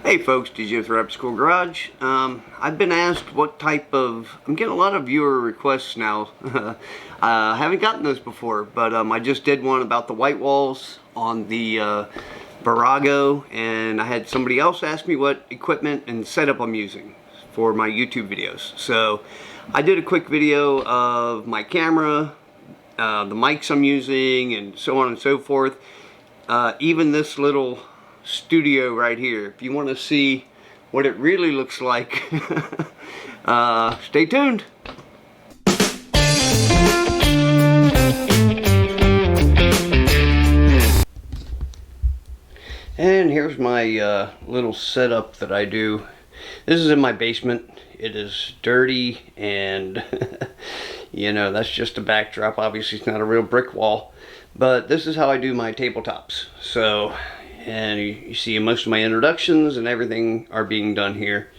Hey folks, DJ with Rep School Garage. I've been asked what type of... I'm getting a lot of viewer requests now. I haven't gotten those before, but I just did one about the white walls on the Virago, and I had somebody else ask me what equipment and setup I'm using for my YouTube videos. So I did a quick video of my camera, the mics I'm using, and so on and so forth. Even this little studio right here, if you want to see what it really looks like, stay tuned. And here's my little setup that I do. This is in my basement. It is dirty and you know, that's just a backdrop. Obviously it's not a real brick wall, but this is how I do my tabletops. So, and you see most of my introductions and everything are being done here.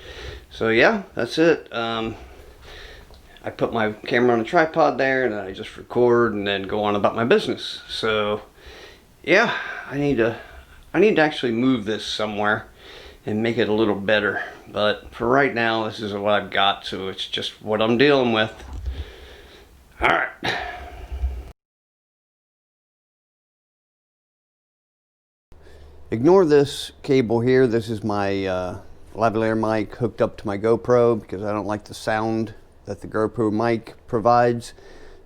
So yeah, that's it. I put my camera on a tripod there and I just record and then go on about my business. So yeah, I need to actually move this somewhere and make it a little better. But for right now, this is what I've got, so it's just what I'm dealing with. Alright. Ignore this cable here. This is my lavalier mic hooked up to my GoPro because I don't like the sound that the GoPro mic provides.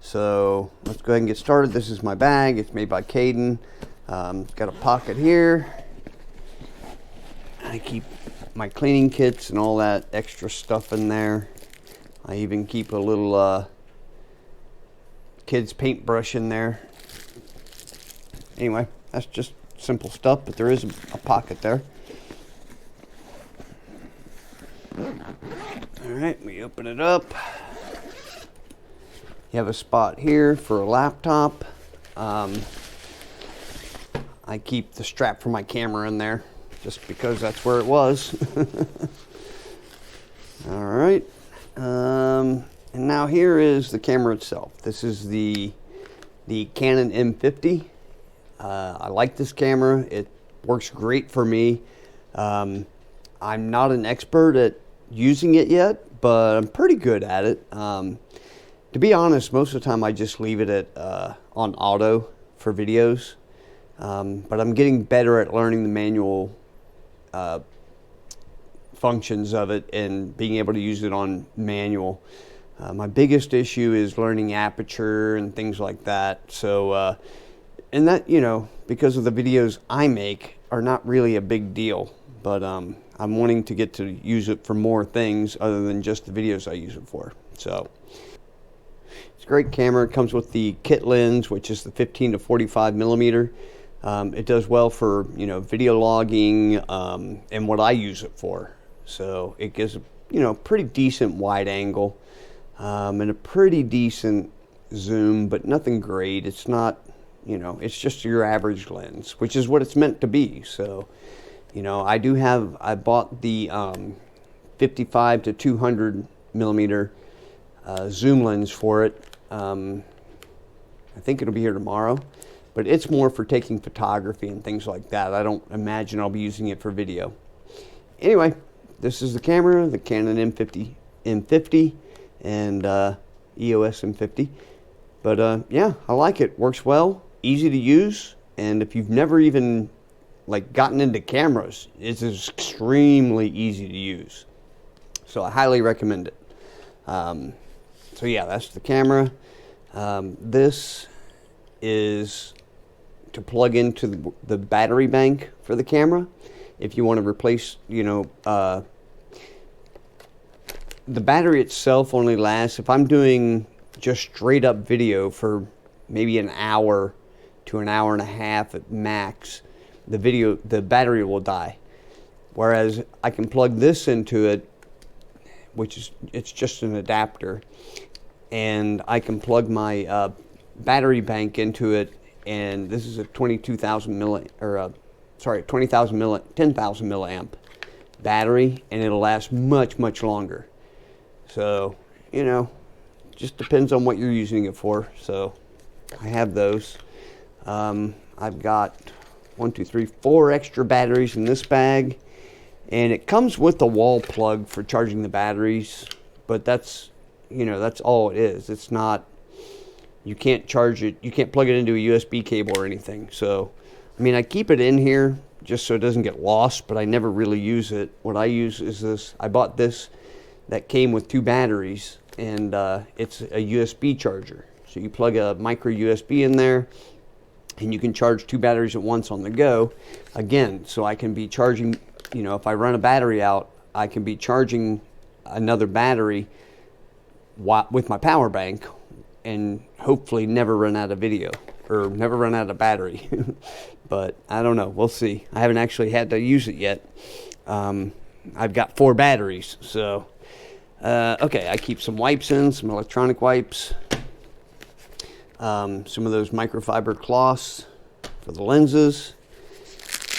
So let's go ahead and get started. This is my bag. It's made by Canon. It's got a pocket here. I keep my cleaning kits and all that extra stuff in there. I even keep a little kid's paintbrush in there. Anyway, that's just simple stuff, but there is a pocket there. Alright, we open it up. You have a spot here for a laptop. I keep the strap for my camera in there just because that's where it was. Alright, and now here is the camera itself. This is the Canon M50. I like this camera. It works great for me. I'm not an expert at using it yet, but I'm pretty good at it. To be honest, most of the time I just leave it at on auto for videos. But I'm getting better at learning the manual functions of it and being able to use it on manual. My biggest issue is learning aperture and things like that. So, and that, you know, because of the videos I make are not really a big deal, but I'm wanting to get to use it for more things other than just the videos I use it for. So it's a great camera. It comes with the kit lens, which is the 15 to 45 millimeter. It does well for, you know, video logging and what I use it for. So it gives a, you know, pretty decent wide angle and a pretty decent zoom, but nothing great. It's not, you know, it's just your average lens, which is what it's meant to be. So, you know, I bought the 55 to 200 millimeter zoom lens for it. I think it'll be here tomorrow, but it's more for taking photography and things like that. I don't imagine I'll be using it for video. Anyway, this is the camera, the Canon M50 and EOS M50. But yeah, I like it. Works well, easy to use, and if you've never even like gotten into cameras, it's extremely easy to use. So I highly recommend it. So yeah, that's the camera. This is to plug into the battery bank for the camera. If you want to replace, you know, the battery itself only lasts, if I'm doing just straight up video for maybe an hour to an hour and a half at max, the battery will die. Whereas I can plug this into it, which is, it's just an adapter, and I can plug my battery bank into it, and this is a 10,000 milliamp battery, and it'll last much longer. So, you know, just depends on what you're using it for. So I have those. I've got 4 extra batteries in this bag, And it comes with a wall plug for charging the batteries, but that's, you know, that's all it is. It's not, you can't charge it, you can't plug it into a USB cable or anything. So, I mean, I keep it in here just so it doesn't get lost, but I never really use it. What I use is this, I bought this that came with 2 batteries, and it's a USB charger. So you plug a micro USB in there, and you can charge 2 batteries at once on the go. Again, so I can be charging, you know, if I run a battery out, I can be charging another battery with my power bank and hopefully never run out of video or never run out of battery. But I don't know, we'll see. I haven't actually had to use it yet. I've got 4 batteries, so okay, I keep some wipes in, some electronic wipes, some of those microfiber cloths for the lenses.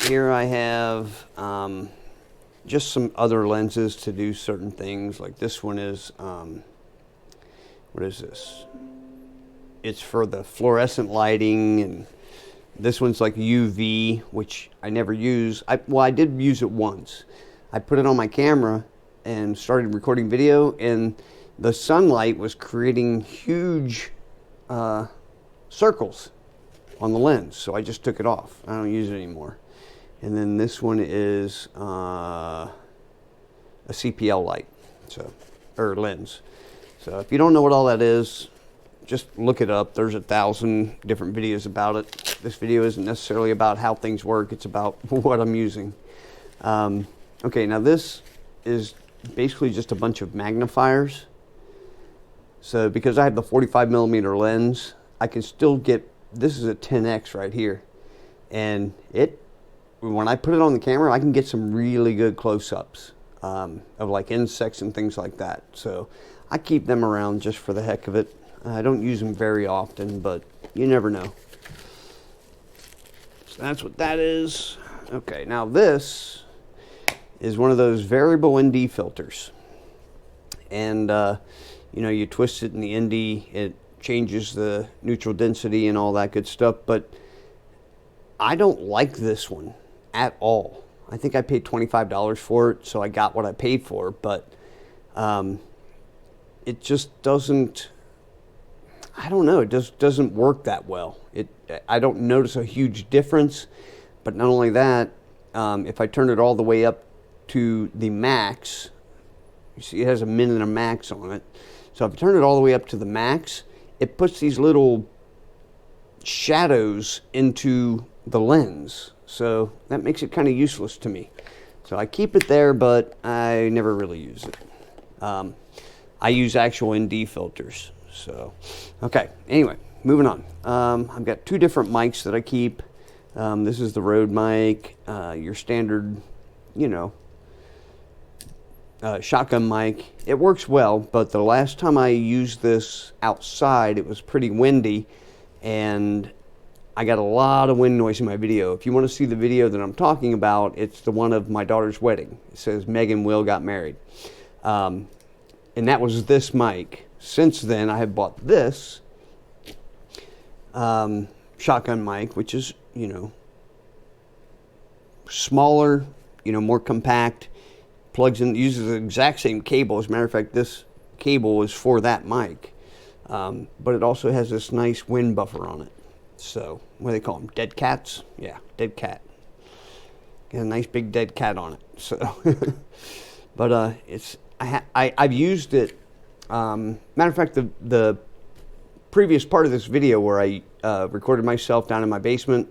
Here I have just some other lenses to do certain things. Like this one is, what is this? It's for the fluorescent lighting, and this one's like UV, which I never use. Well, I did use it once. I put it on my camera and started recording video, and the sunlight was creating huge circles on the lens, so I just took it off. I don't use it anymore. And then this one is a CPL light, so, or lens. So if you don't know what all that is, just look it up. There's 1,000 different videos about it. This video isn't necessarily about how things work. It's about what I'm using. Okay, now this is basically just a bunch of magnifiers. So because I have the 45mm lens, I can still get, this is a 10x right here. And when I put it on the camera, I can get some really good close-ups of like insects and things like that. So I keep them around just for the heck of it. I don't use them very often, but you never know. So that's what that is. Okay, now this is one of those variable ND filters. And, you know, you twist it in the ND, it changes the neutral density and all that good stuff, but I don't like this one at all. I think I paid $25 for it, so I got what I paid for, but it just doesn't, I don't know, it just doesn't work that well. I don't notice a huge difference, but not only that, if I turn it all the way up to the max, you see it has a min and a max on it. So if I turn it all the way up to the max, it puts these little shadows into the lens. So that makes it kind of useless to me. So I keep it there, but I never really use it. I use actual ND filters. So, okay, anyway, moving on. I've got 2 different mics that I keep. This is the Rode mic, your standard, you know, shotgun mic. It works well, but the last time I used this outside, it was pretty windy, and I got a lot of wind noise in my video. If you want to see the video that I'm talking about, it's the one of my daughter's wedding. It says Meg and Will got married. And that was this mic. Since then, I have bought this shotgun mic, which is, you know, smaller, you know, more compact, plugs in, uses the exact same cable. As a matter of fact, this cable is for that mic, but it also has this nice wind buffer on it. So, what do they call them? Dead cats? Yeah, dead cat. Got a nice big dead cat on it. So, but I've used it. Matter of fact, the previous part of this video where I recorded myself down in my basement,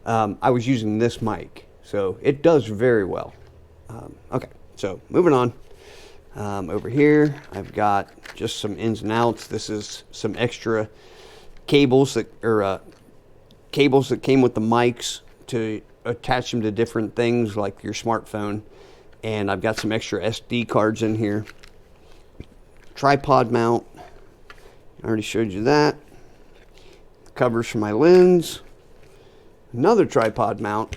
I was using this mic, so it does very well. Okay, so moving on. Over here, I've got just some ins and outs. This is some extra cables that came with the mics to attach them to different things like your smartphone, and I've got some extra SD cards in here. Tripod mount, I already showed you that. Covers for my lens, another tripod mount,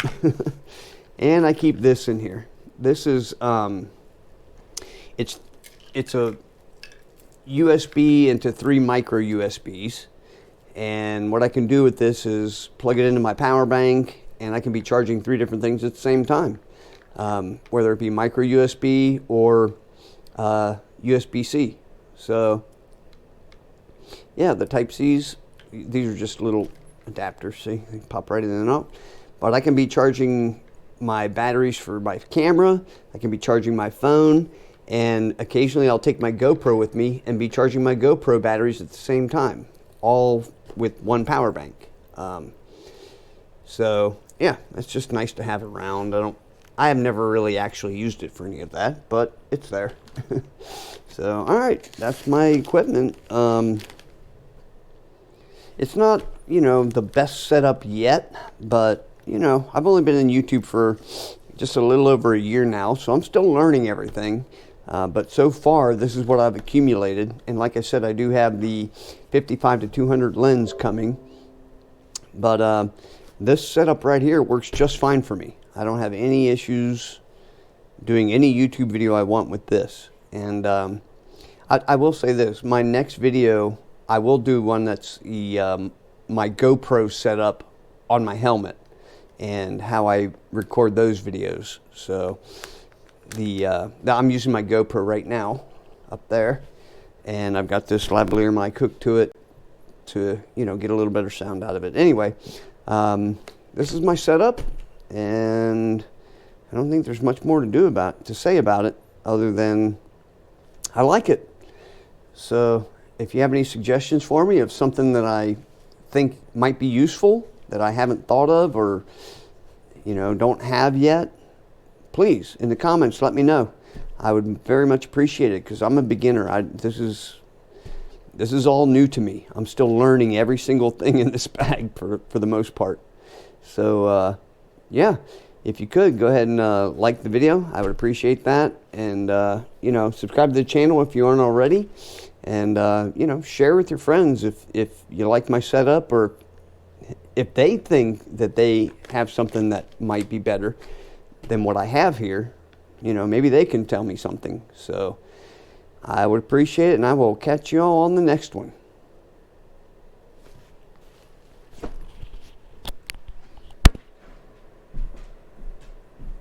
and I keep this in here. This is it's a USB into 3 micro USBs, and what I can do with this is plug it into my power bank, and I can be charging 3 different things at the same time. whether it be micro USB or USB-C. So yeah, the Type-C's, these are just little adapters, see, they pop right in and out. But I can be charging my batteries for my camera, I can be charging my phone, and occasionally I'll take my GoPro with me and be charging my GoPro batteries at the same time, all with one power bank. So yeah, it's just nice to have it around. I have never really actually used it for any of that, but it's there. So all right, that's my equipment. It's not, you know, the best setup yet, but, you know, I've only been in YouTube for just a little over a year now, so I'm still learning everything. But so far, this is what I've accumulated. And like I said, I do have the 55-200 lens coming. But this setup right here works just fine for me. I don't have any issues doing any YouTube video I want with this. And I will say this, my next video, I will do one that's my GoPro setup on my helmet and how I record those videos. So I'm using my GoPro right now up there, and I've got this lavalier mic hooked to it to, you know, get a little better sound out of it. Anyway, this is my setup, and I don't think there's much more to say about it other than I like it. So if you have any suggestions for me of something that I think might be useful that I haven't thought of or, you know, don't have yet, please, in the comments, let me know. I would very much appreciate it, because I'm a beginner. This is all new to me. I'm still learning every single thing in this bag for the most part. So yeah, if you could go ahead and like the video, I would appreciate that. And you know, subscribe to the channel if you aren't already. And you know, share with your friends if you like my setup, or if they think that they have something that might be better than what I have here. You know, maybe they can tell me something. So I would appreciate it, and I will catch you all on the next one.